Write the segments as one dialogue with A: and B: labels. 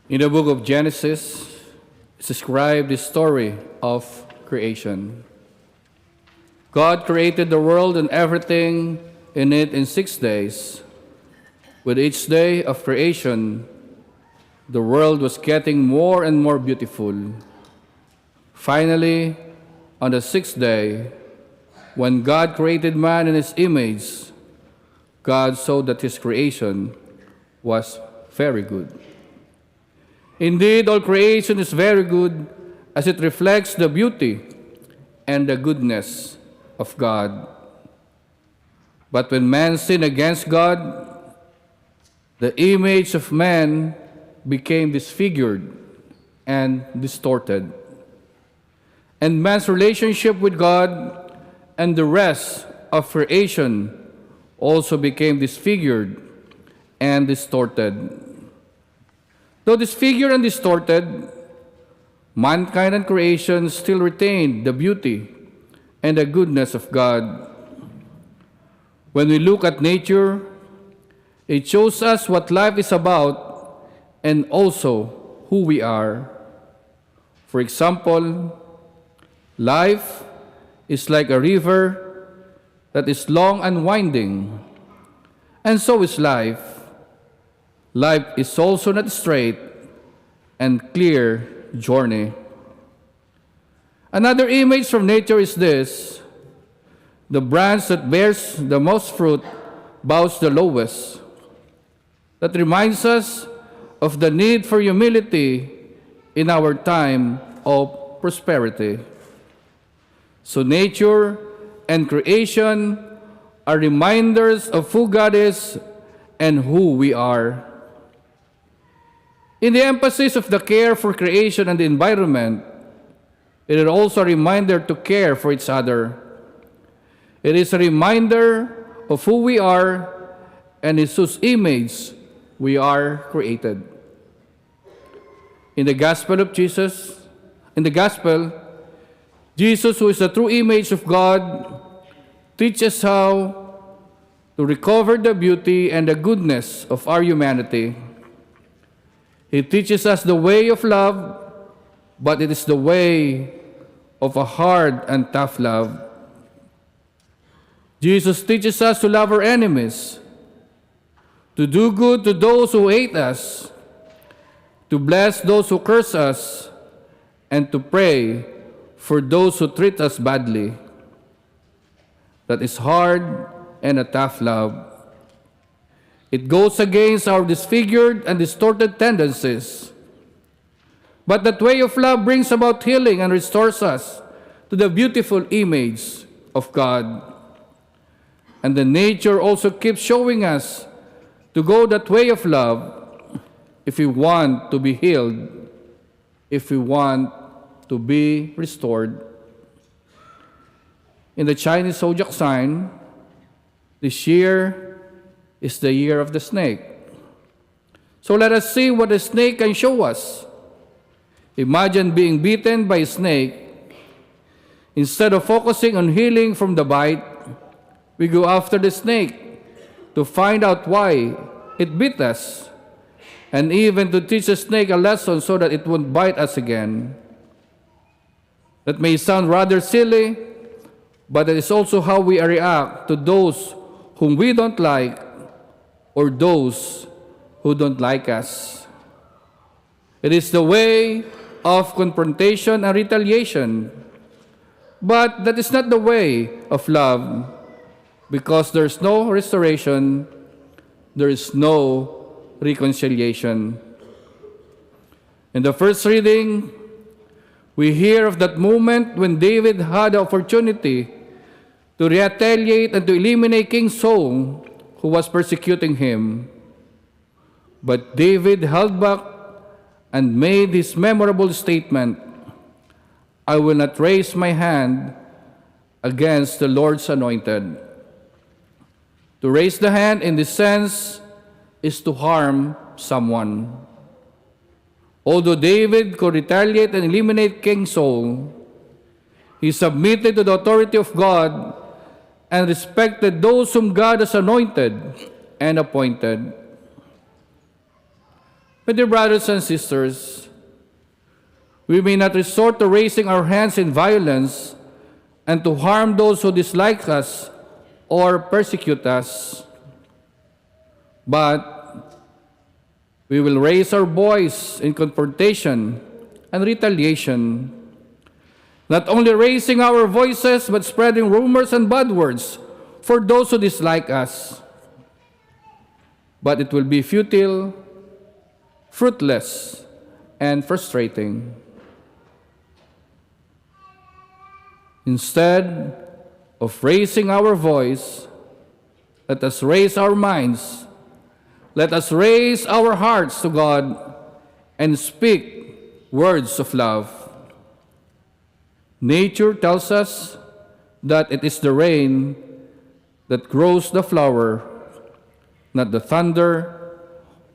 A: In the book of Genesis, it's described the story of creation. God created the world and everything in it in 6 days. With each day of creation, the world was getting more and more beautiful. Finally, on the 6th day, when God created man in his image, God saw that his creation was very good. Indeed, all creation is very good as it reflects the beauty and the goodness of God. But when man sinned against God, the image of man became disfigured and distorted. And man's relationship with God and the rest of creation also became disfigured and distorted. Though disfigured and distorted, mankind and creation still retained the beauty and the goodness of God. When we look at nature, it shows us what life is about and also who we are. For example, life is like a river that is long and winding, and so is life. Life is also not straight and clear journey. Another image from nature is this: the branch that bears the most fruit bows the lowest. That reminds us of the need for humility in our time of prosperity. So nature and creation are reminders of who God is and who we are. In the emphasis of the care for creation and the environment, it is also a reminder to care for each other. It is a reminder of who we are and in whose image we are created. In the Gospel, Jesus, who is the true image of God, teaches how to recover the beauty and the goodness of our humanity. He teaches us the way of love, but it is the way of a hard and tough love. Jesus teaches us to love our enemies, to do good to those who hate us, to bless those who curse us, and to pray for those who treat us badly. That is hard and a tough love. It goes against our disfigured and distorted tendencies. But that way of love brings about healing and restores us to the beautiful image of God. And the nature also keeps showing us to go that way of love if we want to be healed, if we want to be restored. In the Chinese zodiac sign, this year is the year of the snake. So let us see what the snake can show us. Imagine being bitten by a snake. Instead of focusing on healing from the bite, we go after the snake to find out why it bit us, and even to teach the snake a lesson so that it won't bite us again. That may sound rather silly, but it is also how we react to those whom we don't like or those who don't like us. It is the way of confrontation and retaliation, but that is not the way of love, because there is no restoration, there is no reconciliation. In the first reading, we hear of that moment when David had the opportunity to retaliate and to eliminate King Saul, who was persecuting him. But David held back and made this memorable statement: I will not raise my hand against the Lord's anointed. To raise the hand in this sense is to harm someone. Although David could retaliate and eliminate King Saul, he submitted to the authority of God and respected those whom God has anointed and appointed. My dear brothers and sisters, we may not resort to raising our hands in violence and to harm those who dislike us or persecute us, but we will raise our voice in confrontation and retaliation, not only raising our voices but spreading rumors and bad words for those who dislike us. But it will be futile, fruitless, and frustrating. Instead of raising our voice, let us raise our minds, let us raise our hearts to God and speak words of love. Nature tells us that it is the rain that grows the flower, not the thunder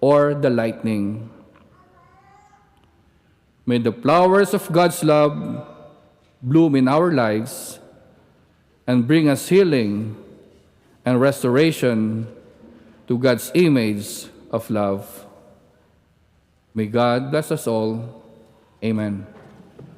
A: or the lightning. May the flowers of God's love bloom in our lives and bring us healing and restoration to God's image of love. May God bless us all. Amen.